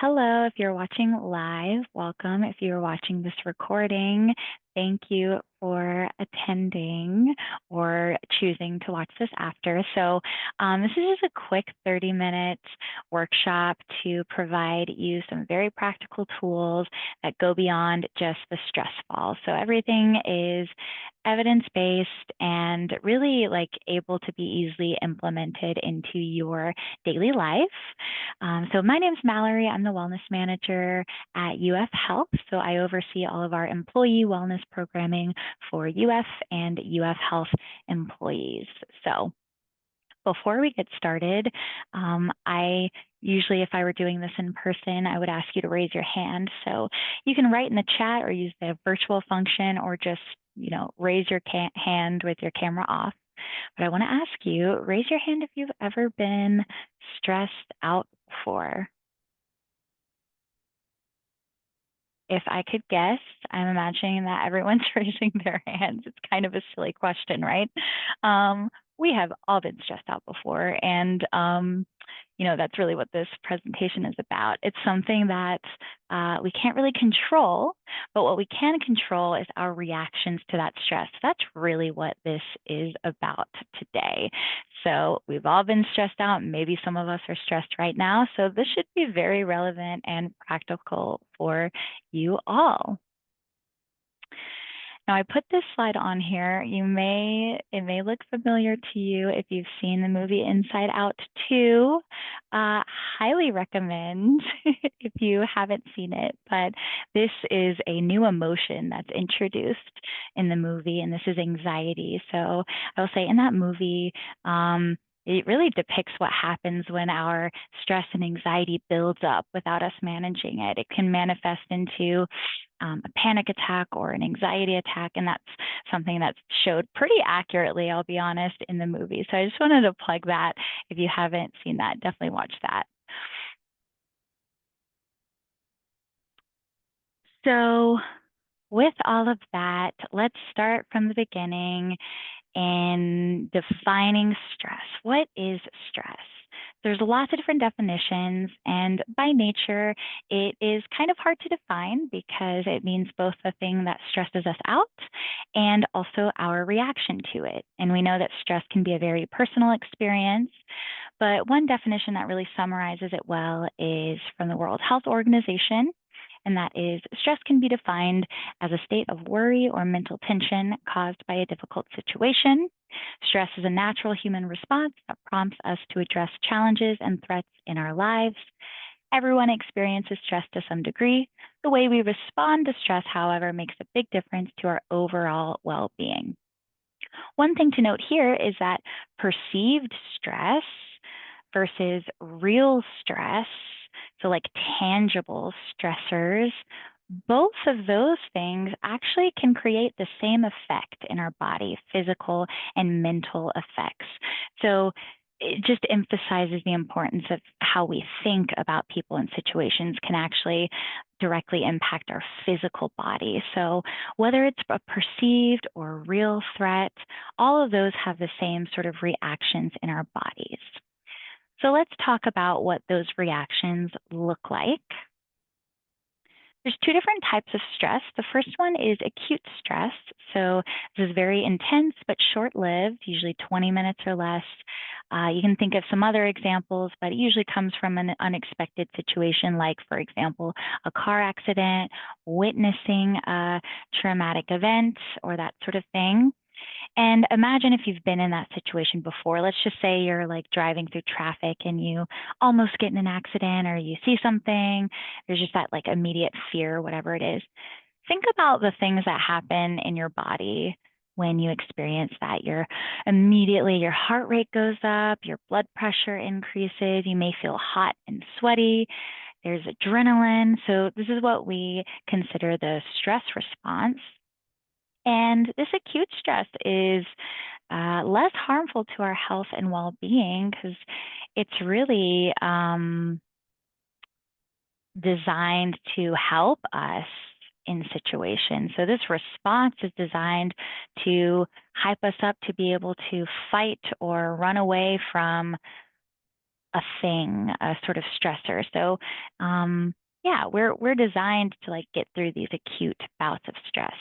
Hello, if you're watching live, welcome. If you're watching this recording, thank you for attending or choosing to watch this after. This is just a quick 30-minute workshop to provide you some very practical tools that go beyond just the stress ball. So everything is evidence-based and really able to be easily implemented into your daily life. So my name's Mallory. I'm the wellness manager at UF Health. So I oversee all of our employee wellness programming for UF and UF Health employees. So before we get started, I usually, if I were doing this in person, I would ask you to raise your hand. So you can write in the chat or use the virtual function or just, raise your hand with your camera off. But I want to ask you, raise your hand if you've ever been stressed out before. If I could guess, I'm imagining that everyone's raising their hands. It's kind of a silly question, right? We have all been stressed out before, and that's really what this presentation is about. It's something that we can't really control, but what we can control is our reactions to that stress. That's really what this is about today. So we've all been stressed out. Maybe some of us are stressed right now. So this should be very relevant and practical for you all. Now I put this slide on here. It may look familiar to you if you've seen the movie Inside Out 2. Highly recommend if you haven't seen it, but this is a new emotion that's introduced in the movie, and this is anxiety. So I will say in that movie, it really depicts what happens when our stress and anxiety builds up without us managing it. It can manifest into a panic attack or an anxiety attack, and that's something that's showed pretty accurately, I'll be honest, in the movie. So I just wanted to plug that. If you haven't seen that, definitely watch that. So with all of that, let's start from the beginning and defining stress. What is stress? There's lots of different definitions, and by nature, it is kind of hard to define because it means both the thing that stresses us out and also our reaction to it. And we know that stress can be a very personal experience, but one definition that really summarizes it well is from the World Health Organization, and that is stress can be defined as a state of worry or mental tension caused by a difficult situation. Stress is a natural human response that prompts us to address challenges and threats in our lives. Everyone experiences stress to some degree. The way we respond to stress, however, makes a big difference to our overall well-being. One thing to note here is that perceived stress versus real stress, so like tangible stressors, both of those things actually can create the same effect in our body, physical and mental effects. So it just emphasizes the importance of how we think about people and situations can actually directly impact our physical body. So whether it's a perceived or real threat, all of those have the same sort of reactions in our bodies. So let's talk about what those reactions look like. There's two different types of stress. The first one is acute stress. So this is very intense but short-lived, usually 20 minutes or less. You can think of some other examples, but it usually comes from an unexpected situation like, for example, a car accident, witnessing a traumatic event, or that sort of thing. And imagine if you've been in that situation before. Let's just say you're driving through traffic and you almost get in an accident, or you see something. There's just that immediate fear, whatever it is. Think about the things that happen in your body when you experience that. Your heart rate goes up, your blood pressure increases, you may feel hot and sweaty. There's adrenaline. So this is what we consider the stress response. And this acute stress is less harmful to our health and well-being because it's really designed to help us in situations. So this response is designed to hype us up to be able to fight or run away from a thing, a sort of stressor. So, yeah, we're designed to like get through these acute bouts of stress.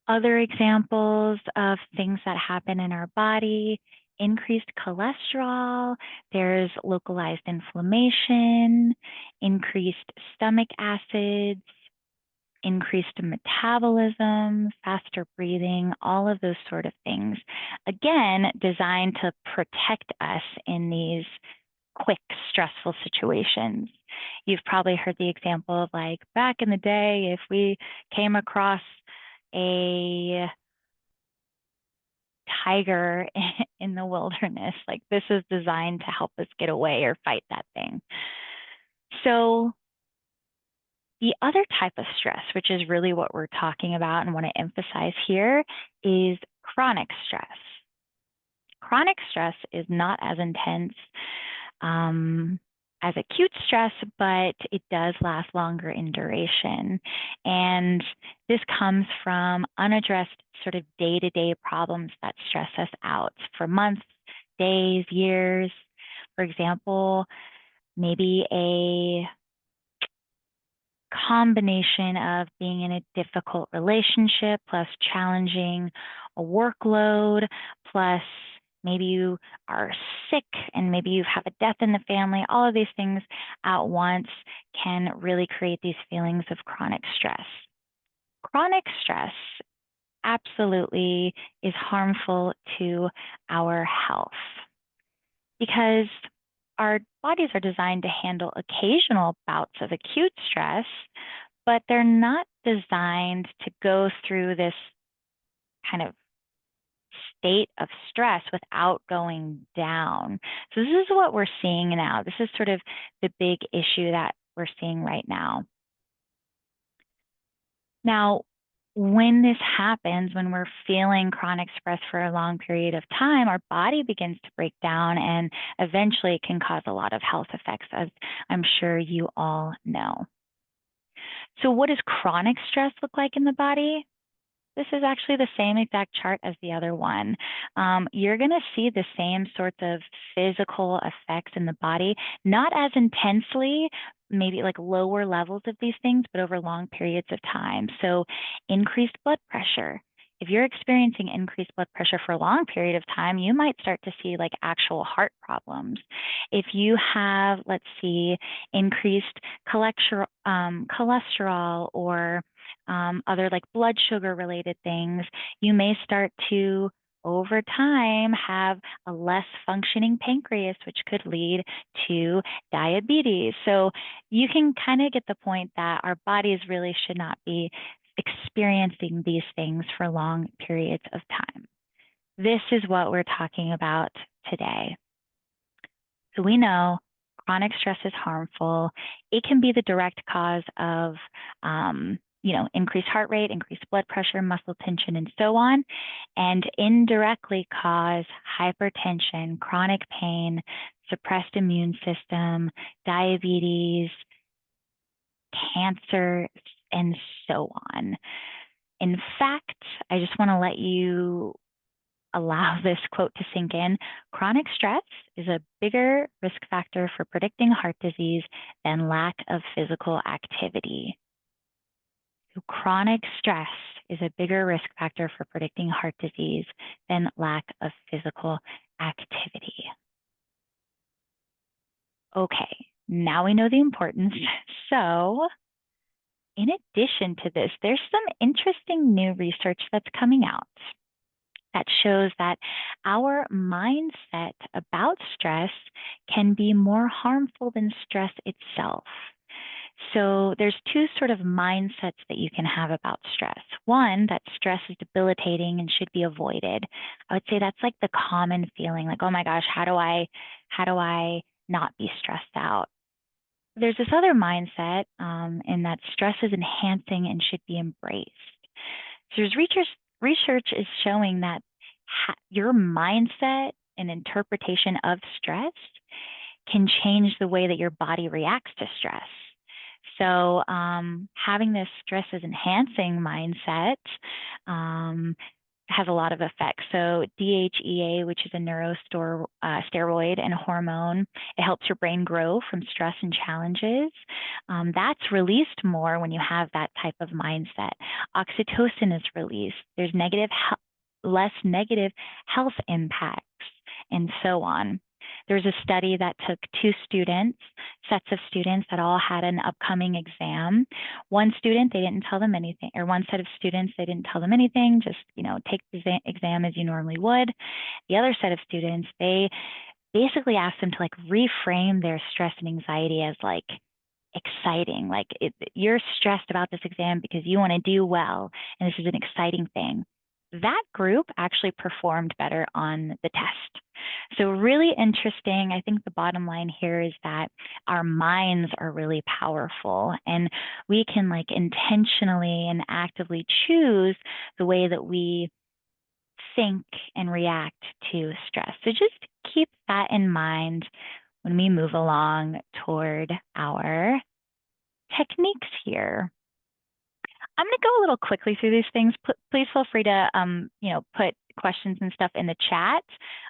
Other examples of things that happen in our body: increased cholesterol, there's localized inflammation, increased stomach acids, increased metabolism, faster breathing, all of those sort of things. Again, designed to protect us in these quick, stressful situations. You've probably heard the example of like back in the day, if we came across a tiger in the wilderness, like this is designed to help us get away or fight that thing. So the other type of stress, which is really what we're talking about and want to emphasize here, is chronic stress. Chronic stress is not as intense as acute stress, but it does last longer in duration. And this comes from unaddressed sort of day-to-day problems that stress us out for months, days, years. For example, maybe a combination of being in a difficult relationship plus challenging a workload, plus maybe you are sick and maybe you have a death in the family. All of these things at once can really create these feelings of chronic stress. Chronic stress absolutely is harmful to our health because our bodies are designed to handle occasional bouts of acute stress, but they're not designed to go through this kind of state of stress without going down. So this is what we're seeing now. This is sort of the big issue that we're seeing right now. Now, when this happens, when we're feeling chronic stress for a long period of time, our body begins to break down and eventually it can cause a lot of health effects, as I'm sure you all know. So what does chronic stress look like in the body? This is actually the same exact chart as the other one. You're going to see the same sorts of physical effects in the body, not as intensely, maybe like lower levels of these things, but over long periods of time. So increased blood pressure. If you're experiencing increased blood pressure for a long period of time, you might start to see like actual heart problems. If you have, let's see, increased cholesterol or other like blood sugar related things, you may start to over time have a less functioning pancreas, which could lead to diabetes. So you can kind of get the point that our bodies really should not be experiencing these things for long periods of time. This is what we're talking about today. So we know chronic stress is harmful. It can be the direct cause of increased heart rate, increased blood pressure, muscle tension, and so on, and indirectly cause hypertension, chronic pain, suppressed immune system, diabetes, cancer, and so on. In fact, I just want to let you allow this quote to sink in. Chronic stress is a bigger risk factor for predicting heart disease than lack of physical activity. So chronic stress is a bigger risk factor for predicting heart disease than lack of physical activity. Okay, now we know the importance. So in addition to this, there's some interesting new research that's coming out that shows that our mindset about stress can be more harmful than stress itself. So there's two sort of mindsets that you can have about stress. One, that stress is debilitating and should be avoided. I would say that's like the common feeling, like, oh my gosh, how do I not be stressed out? There's this other mindset in that stress is enhancing and should be embraced. So there's research is showing that your mindset and interpretation of stress can change the way that your body reacts to stress. So having this stress is enhancing mindset has a lot of effects. So DHEA, which is a steroid and a hormone, it helps your brain grow from stress and challenges. That's released more when you have that type of mindset. Oxytocin is released. There's less negative health impacts, and so on. There's a study that took sets of students that all had an upcoming exam. One student, they didn't tell them anything, or one set of students, they didn't tell them anything, just, take the exam as you normally would. The other set of students, they basically asked them to like reframe their stress and anxiety as like exciting. Like you're stressed about this exam because you want to do well, and this is an exciting thing. That group actually performed better on the test. So really interesting. I think the bottom line here is that our minds are really powerful, and we can like intentionally and actively choose the way that we think and react to stress. So just keep that in mind when we move along toward our techniques here. I'm going to go a little quickly through these things. Please feel free to, put questions and stuff in the chat.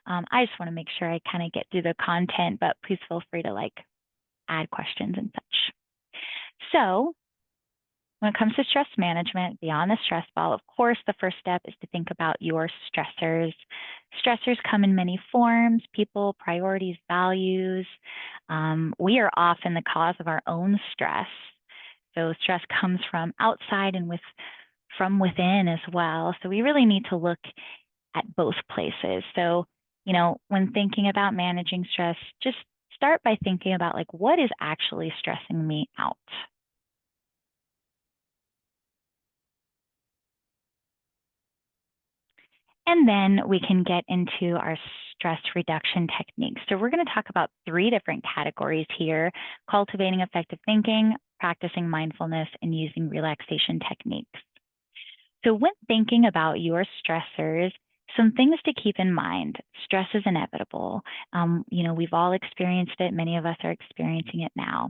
I just want to make sure I kind of get through the content, but please feel free to like add questions and such. So when it comes to stress management, beyond the stress ball, of course, the first step is to think about your stressors. Stressors come in many forms: people, priorities, values. We are often the cause of our own stress. So stress comes from outside and from within as well. So we really need to look at both places. So, when thinking about managing stress, just start by thinking about like, what is actually stressing me out? And then we can get into our stress reduction techniques. So we're going to talk about 3 different categories here: cultivating effective thinking, practicing mindfulness, and using relaxation techniques. So when thinking about your stressors, some things to keep in mind: stress is inevitable. We've all experienced it. Many of us are experiencing it now.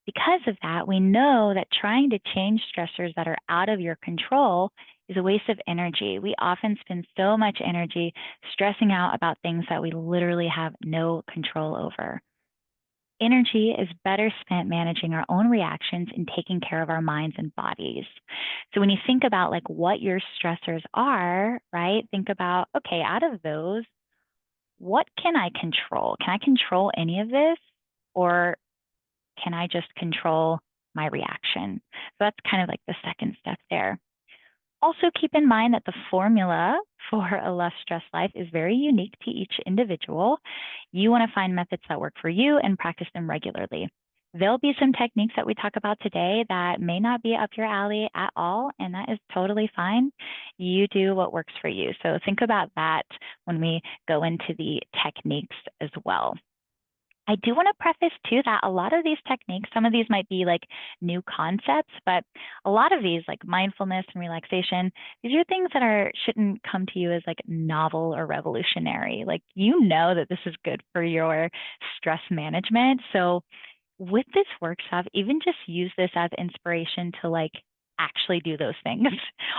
Because of that, we know that trying to change stressors that are out of your control is a waste of energy. We often spend so much energy stressing out about things that we literally have no control over. Energy is better spent managing our own reactions and taking care of our minds and bodies. So when you think about like what your stressors are, right? Think about, okay, out of those, what can I control? Can I control any of this? Or can I just control my reaction? So that's kind of like the second step there. Also, keep in mind that the formula for a less stressed life is very unique to each individual. You want to find methods that work for you and practice them regularly. There'll be some techniques that we talk about today that may not be up your alley at all, and that is totally fine. You do what works for you. So think about that when we go into the techniques as well. I do want to preface too that a lot of these techniques, some of these might be like new concepts, but a lot of these, like mindfulness and relaxation, these are things that shouldn't come to you as like novel or revolutionary. Like, that this is good for your stress management. So with this workshop, even just use this as inspiration to like actually do those things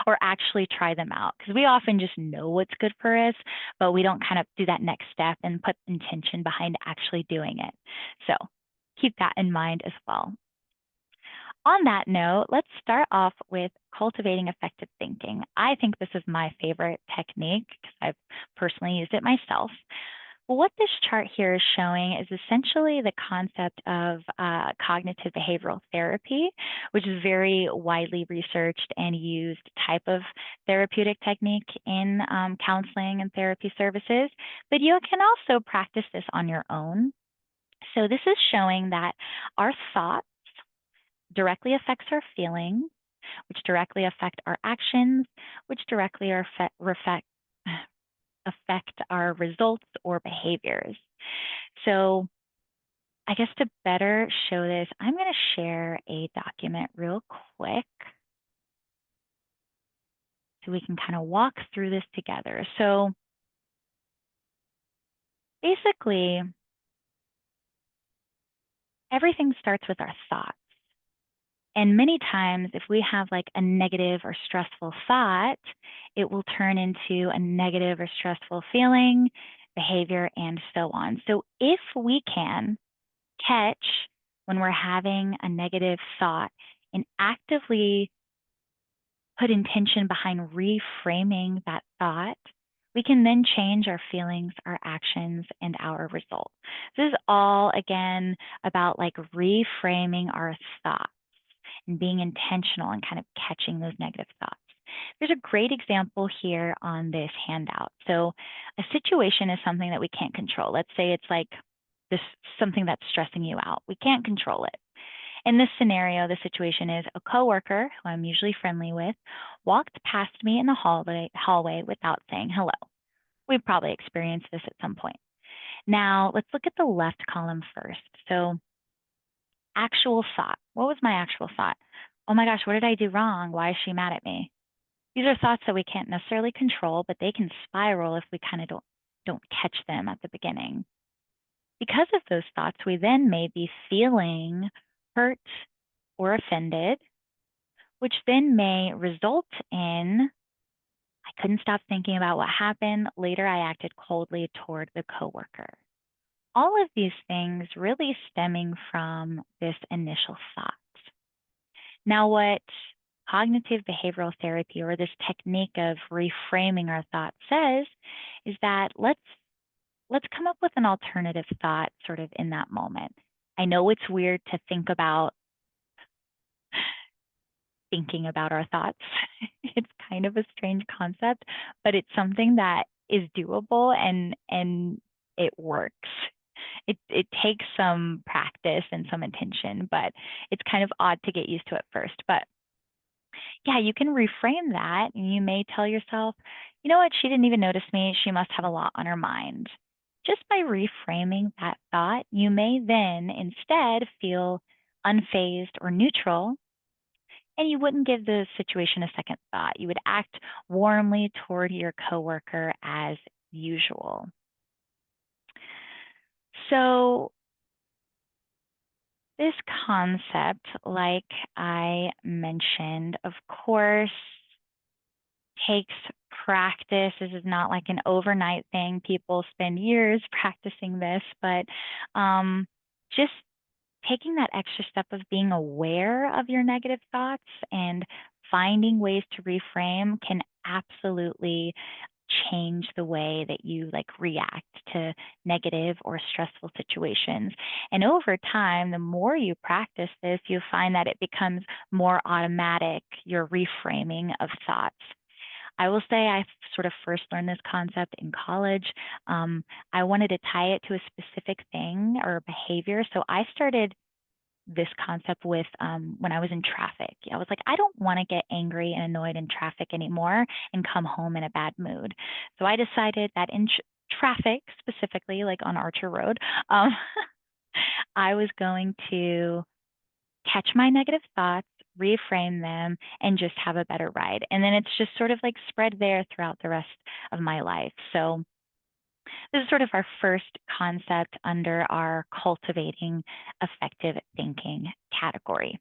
or actually try them out. Because we often just know what's good for us, but we don't kind of do that next step and put intention behind actually doing it. So keep that in mind as well. On that note, let's start off with cultivating effective thinking. I think this is my favorite technique because I've personally used it myself. What this chart here is showing is essentially the concept of cognitive behavioral therapy, which is very widely researched and used type of therapeutic technique in counseling and therapy services. But you can also practice this on your own. So this is showing that our thoughts directly affects our feelings, which directly affect our actions, which directly affect our results or behaviors. So I guess to better show this, I'm going to share a document real quick so we can kind of walk through this together. So basically, everything starts with our thoughts. And many times, if we have like a negative or stressful thought, it will turn into a negative or stressful feeling, behavior, and so on. So if we can catch when we're having a negative thought and actively put intention behind reframing that thought, we can then change our feelings, our actions, and our results. This is all, again, about like reframing our thoughts and being intentional and kind of catching those negative thoughts. There's a great example here on this handout. So a situation is something that we can't control. Let's say it's like this something that's stressing you out. We can't control it. In this scenario, the situation is a coworker who I'm usually friendly with walked past me in the hallway without saying hello. We've probably experienced this at some point. Now, let's look at the left column first. So, actual thought. What was my actual thought? Oh my gosh, what did I do wrong? Why is she mad at me? These are thoughts that we can't necessarily control, but they can spiral if we kind of don't catch them at the beginning. Because of those thoughts, we then may be feeling hurt or offended, which then may result in I couldn't stop thinking about what happened. Later, I acted coldly toward the coworker. All of these things really stemming from this initial thought. Now, what cognitive behavioral therapy or this technique of reframing our thought says is that let's come up with an alternative thought sort of in that moment. I know it's weird to think about thinking about our thoughts. It's kind of a strange concept, but it's something that is doable and it works. It takes some practice and some intention, but it's kind of odd to get used to at first. But yeah, you can reframe that and you may tell yourself, you know what, she didn't even notice me. She must have a lot on her mind. Just by reframing that thought, you may then instead feel unfazed or neutral, and you wouldn't give the situation a second thought. You would act warmly toward your coworker as usual. So, this concept, like I mentioned, of course, takes practice. This is not like an overnight thing. People spend years practicing this, but just taking that extra step of being aware of your negative thoughts and finding ways to reframe can absolutely change the way that you like react to negative or stressful situations. And over time, the more you practice this, you find that it becomes more automatic, your reframing of thoughts. I will say I sort of first learned this concept in college. I wanted to tie it to a specific thing or behavior. So I started this concept with when I was in traffic. I was like, I don't want to get angry and annoyed in traffic anymore and come home in a bad mood. So I decided that in traffic, specifically like on Archer Road, I was going to catch my negative thoughts, reframe them, and just have a better ride. And then it's just sort of like spread there throughout the rest of my life. So this is sort of our first concept under our cultivating effective thinking category.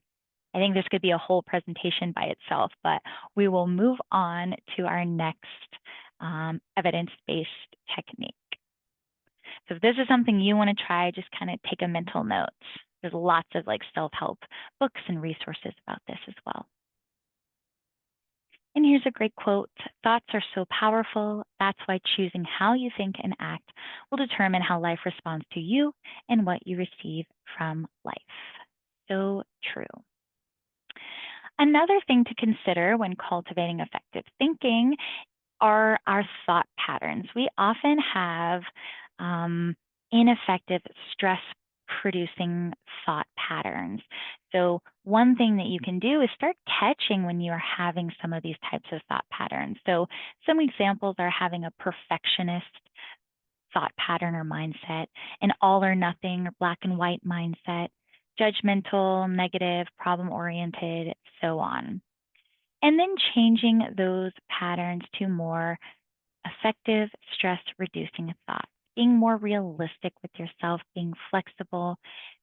I think this could be a whole presentation by itself, but we will move on to our next evidence-based technique. So if this is something you want to try, just kind of take a mental note. There's lots of like self-help books and resources about this as well. And here's a great quote. Thoughts are so powerful. That's why choosing how you think and act will determine how life responds to you and what you receive from life. So true. Another thing to consider when cultivating effective thinking are our thought patterns. We often have ineffective stress producing thought patterns. So one thing that you can do is start catching when you are having some of these types of thought patterns. So some examples are having a perfectionist thought pattern or mindset, an all or nothing or black and white mindset, judgmental, negative, problem oriented, so on. And then changing those patterns to more effective stress reducing thoughts, being more realistic with yourself, being flexible,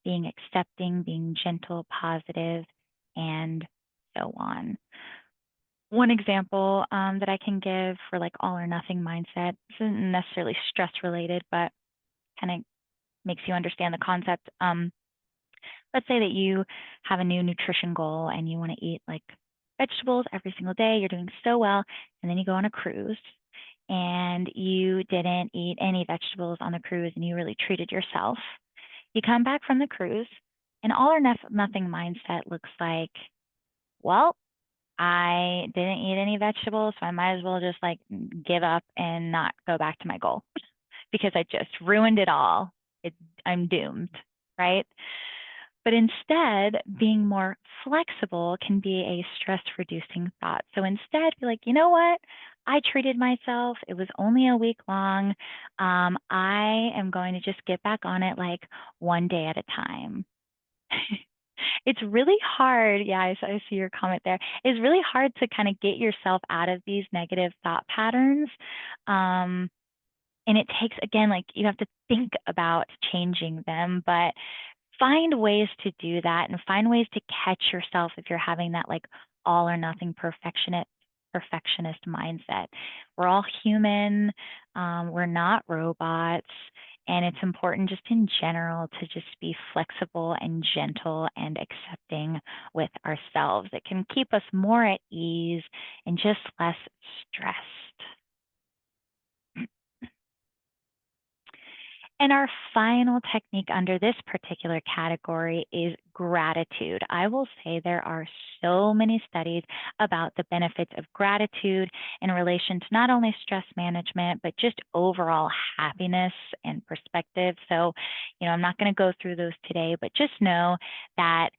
being accepting, being gentle, positive, and so on. One example that I can give for like all or nothing mindset isn't necessarily stress related, but kind of makes you understand the concept. Let's say that you have a new nutrition goal and you want to eat like vegetables every single day. You're doing so well, and then you go on a cruise and you didn't eat any vegetables on the cruise and you really treated yourself. You come back from the cruise, and all or nothing mindset looks like, well, I didn't eat any vegetables, so I might as well just like give up and not go back to my goal because I just ruined it all. It, I'm doomed, right? But instead, being more flexible can be a stress reducing thought. So instead, be like, you know what? I treated myself. It was only a week long. I am going to just get back on it like one day at a time. It's really hard. Yeah, I see your comment there. It's really hard to kind of get yourself out of these negative thought patterns. Um, and it takes, again, like you have to think about changing them, but find ways to do that and find ways to catch yourself if you're having that like all or nothing perfectionist mindset. We're all human. We're not robots. And it's important just in general to just be flexible and gentle and accepting with ourselves. It can keep us more at ease and just less stressed. And our final technique under this particular category is gratitude. I will say there are so many studies about the benefits of gratitude in relation to not only stress management, but just overall happiness and perspective. So, I'm not going to go through those today, but just know that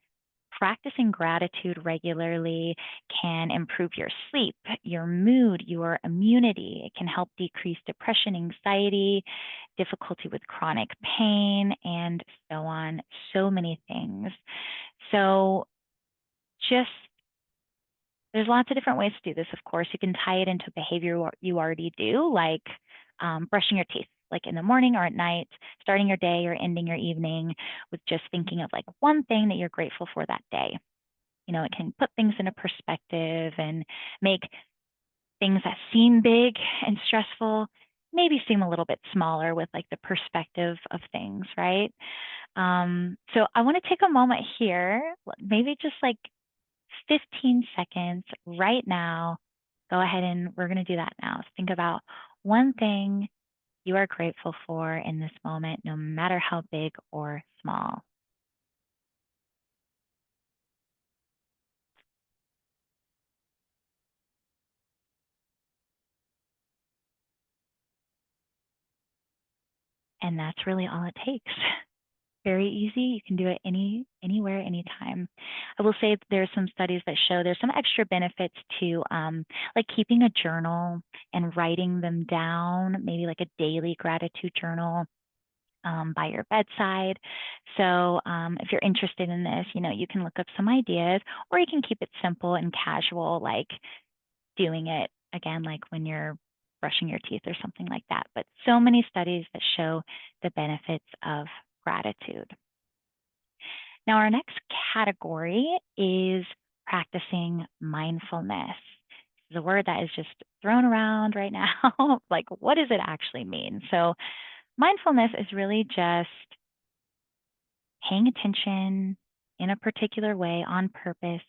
practicing gratitude regularly can improve your sleep, your mood, your immunity. It can help decrease depression, anxiety, difficulty with chronic pain, and so on. So many things. So just there's lots of different ways to do this, of course. You can tie it into behavior you already do, like brushing your teeth, like in the morning or at night, starting your day or ending your evening with just thinking of like one thing that you're grateful for that day. It can put things into perspective and make things that seem big and stressful maybe seem a little bit smaller with like the perspective of things, right? So I want to take a moment here, maybe just like 15 seconds right now. Go ahead and we're going to do that now. So think about one thing you are grateful for in this moment, no matter how big or small. And that's really all it takes. Very easy. You can do it anywhere, anytime. I will say there's some studies that show there's some extra benefits to like keeping a journal and writing them down, maybe like a daily gratitude journal by your bedside. So if you're interested in this, you can look up some ideas, or you can keep it simple and casual, like doing it again, like when you're brushing your teeth or something like that. But so many studies that show the benefits of gratitude. Now, our next category is practicing mindfulness. This is a word that is just thrown around right now. Like, what does it actually mean? So, mindfulness is really just paying attention in a particular way on purpose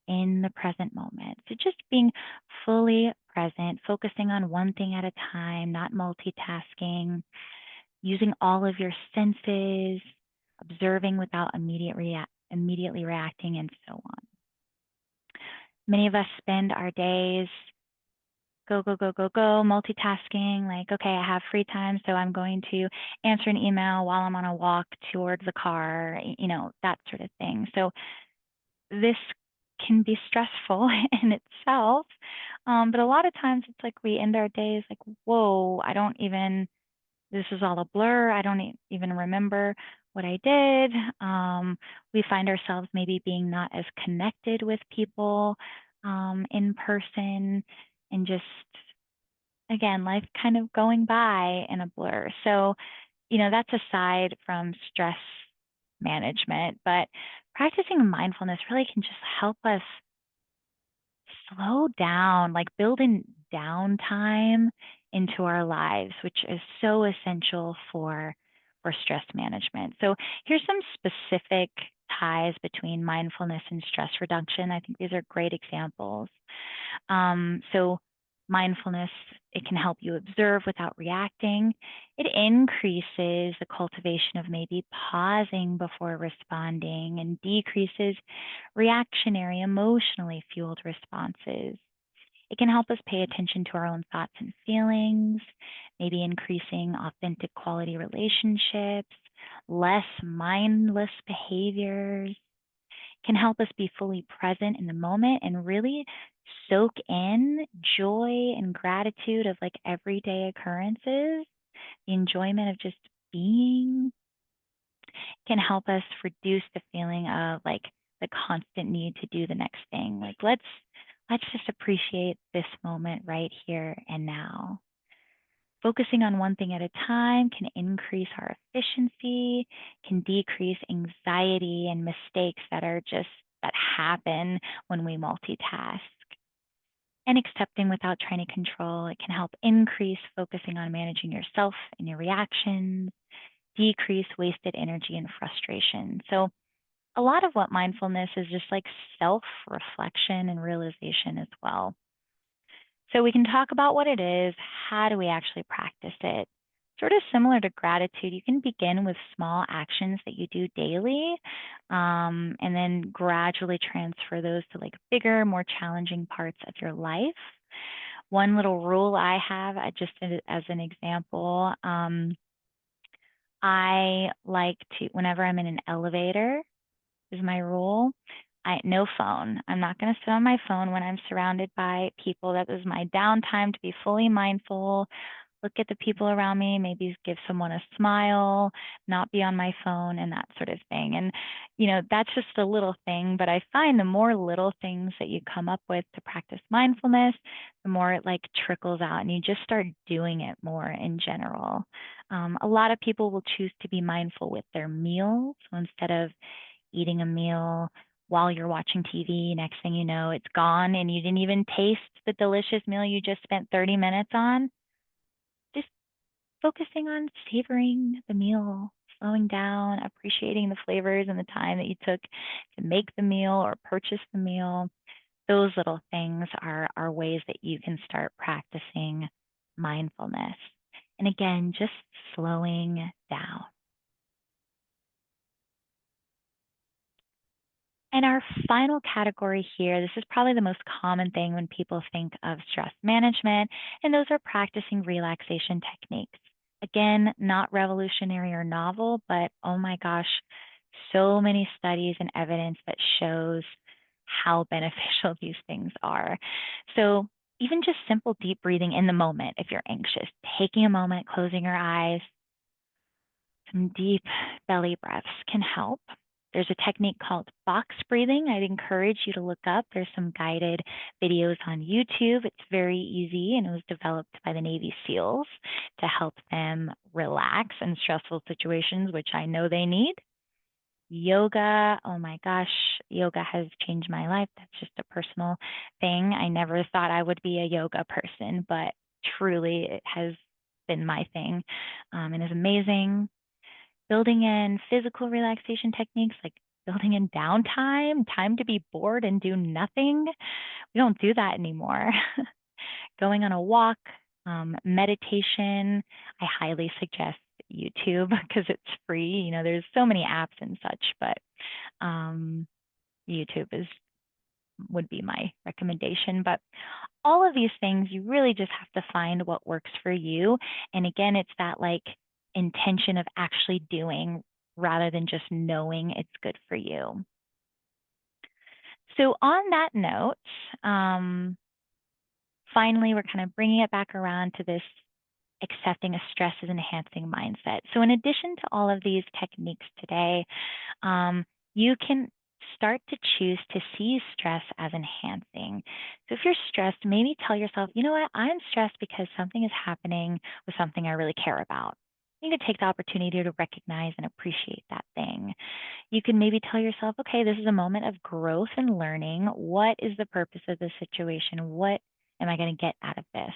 in the present moment. So, just being fully present, focusing on one thing at a time, not multitasking, using all of your senses, observing without immediately reacting, and so on. Many of us spend our days go, go, go, go, go, multitasking, like, okay, I have free time, so I'm going to answer an email while I'm on a walk towards the car, that sort of thing. So this can be stressful in itself. But a lot of times it's like we end our days like, whoa, this is all a blur. I don't even remember what I did. We find ourselves maybe being not as connected with people in person, and just, again, life kind of going by in a blur. So, that's aside from stress management, but practicing mindfulness really can just help us slow down, like build in downtime into our lives, which is so essential for stress management. So here's some specific ties between mindfulness and stress reduction. I think these are great examples. So mindfulness, it can help you observe without reacting. It increases the cultivation of maybe pausing before responding and decreases reactionary, emotionally fueled responses. It can help us pay attention to our own thoughts and feelings, maybe increasing authentic quality relationships, less mindless behaviors, can help us be fully present in the moment and really soak in joy and gratitude of like everyday occurrences. The enjoyment of just being can help us reduce the feeling of like the constant need to do the next thing. Like let's just appreciate this moment right here and now. Focusing on one thing at a time can increase our efficiency, can decrease anxiety and mistakes that happen when we multitask. And accepting without trying to control, it can help increase focusing on managing yourself and your reactions, decrease wasted energy and frustration. So a lot of what mindfulness is just like self-reflection and realization as well. So we can talk about what it is. How do we actually practice it? Sort of similar to gratitude, you can begin with small actions that you do daily, and then gradually transfer those to like bigger, more challenging parts of your life. One little rule I have, just as an example, I like to, whenever I'm in an elevator, is my rule. No phone. I'm not going to sit on my phone when I'm surrounded by people. That is my downtime to be fully mindful, look at the people around me, maybe give someone a smile, not be on my phone and that sort of thing. And, that's just a little thing, but I find the more little things that you come up with to practice mindfulness, the more it like trickles out and you just start doing it more in general. A lot of people will choose to be mindful with their meals. So instead of eating a meal while you're watching TV, next thing you know, it's gone and you didn't even taste the delicious meal you just spent 30 minutes on. Just focusing on savoring the meal, slowing down, appreciating the flavors and the time that you took to make the meal or purchase the meal. Those little things are ways that you can start practicing mindfulness. And again, just slowing down. And our final category here, this is probably the most common thing when people think of stress management, and those are practicing relaxation techniques. Again, not revolutionary or novel, but oh my gosh, so many studies and evidence that shows how beneficial these things are. So even just simple deep breathing in the moment if you're anxious, taking a moment, closing your eyes, some deep belly breaths can help. There's a technique called box breathing. I'd encourage you to look up. There's some guided videos on YouTube. It's very easy and it was developed by the Navy SEALs to help them relax in stressful situations, which I know they need. Yoga, oh my gosh, yoga has changed my life. That's just a personal thing. I never thought I would be a yoga person, but truly it has been my thing, and is amazing. Building in physical relaxation techniques like building in downtime, time to be bored and do nothing. We don't do that anymore. Going on a walk, meditation. I highly suggest YouTube because it's free. There's so many apps and such, but YouTube would be my recommendation. But all of these things, you really just have to find what works for you. And again, it's that like intention of actually doing rather than just knowing it's good for you. So on that note, finally, we're kind of bringing it back around to this accepting a stress is enhancing mindset. So in addition to all of these techniques today, you can start to choose to see stress as enhancing. So if you're stressed, maybe tell yourself, you know what, I'm stressed because something is happening with something I really care about. you can take the opportunity to recognize and appreciate that thing. You can maybe tell yourself, okay, this is a moment of growth and learning. What is the purpose of this situation? What am I going to get out of this?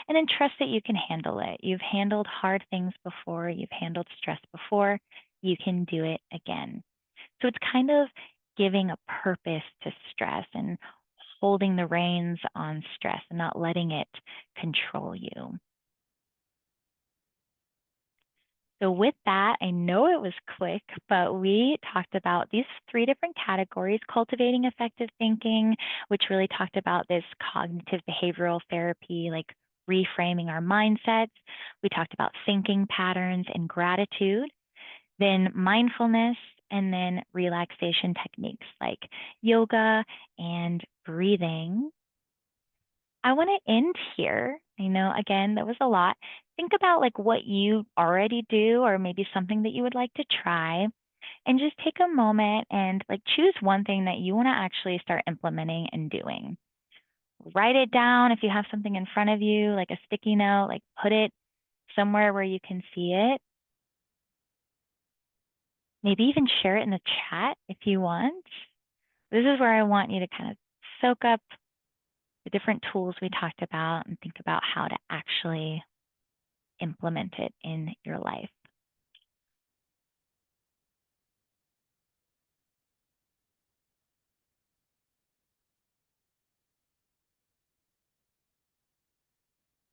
And then trust that you can handle it. You've handled hard things before, you've handled stress before, you can do it again. So it's kind of giving a purpose to stress and holding the reins on stress and not letting it control you. So, with that, I know it was quick, but we talked about these three different categories: cultivating effective thinking, which really talked about this cognitive behavioral therapy, like reframing our mindsets. We talked about thinking patterns and gratitude, then mindfulness, and then relaxation techniques like yoga and breathing. I want to end here. I know, again, that was a lot. Think about like what you already do or maybe something that you would like to try, and just take a moment and like choose one thing that you want to actually start implementing and doing. Write it down if you have something in front of you, like a sticky note, like put it somewhere where you can see it. Maybe even share it in the chat if you want. This is where I want you to kind of soak up the different tools we talked about and think about how to actually implement it in your life.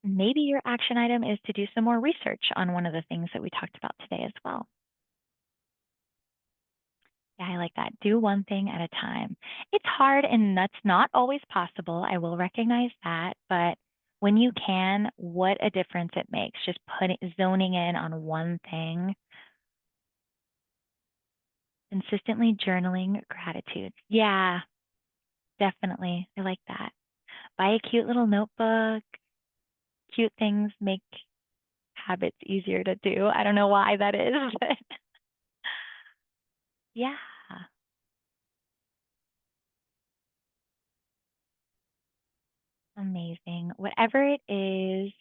Maybe your action item is to do some more research on one of the things that we talked about today as well. Yeah, I like that. Do one thing at a time. It's hard and that's not always possible. I will recognize that. But when you can, what a difference it makes. Just zoning in on one thing, consistently journaling gratitude. Yeah, definitely. I like that. Buy a cute little notebook. Cute things make habits easier to do. I don't know why that is, but yeah, amazing. Whatever it is,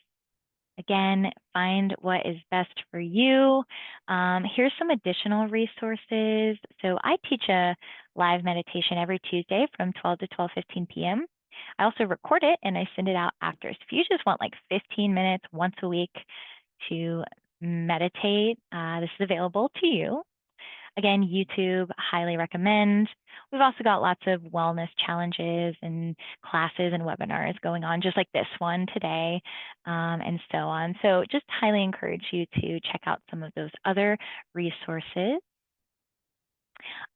again, find what is best for you. Here's some additional resources. So I teach a live meditation every Tuesday from 12 to 12:15 p.m. I also record it and I send it out after. So if you just want like 15 minutes once a week to meditate, this is available to you. Again, YouTube, highly recommend. We've also got lots of wellness challenges and classes and webinars going on, just like this one today, and so on. So just highly encourage you to check out some of those other resources.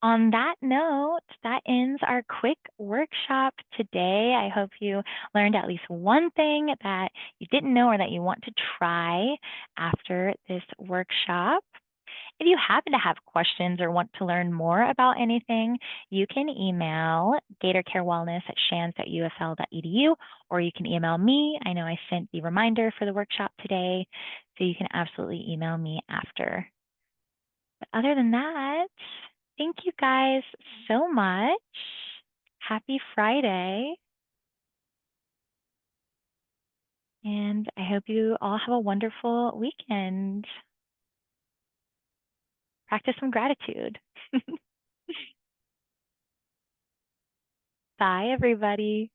On that note, that ends our quick workshop today. I hope you learned at least one thing that you didn't know or that you want to try after this workshop. If you happen to have questions or want to learn more about anything, you can email gatorcarewellness@shands.ufl.edu, or you can email me. I know I sent the reminder for the workshop today, so you can absolutely email me after. But other than that, thank you guys so much. Happy Friday. And I hope you all have a wonderful weekend. Practice some gratitude. Bye, everybody.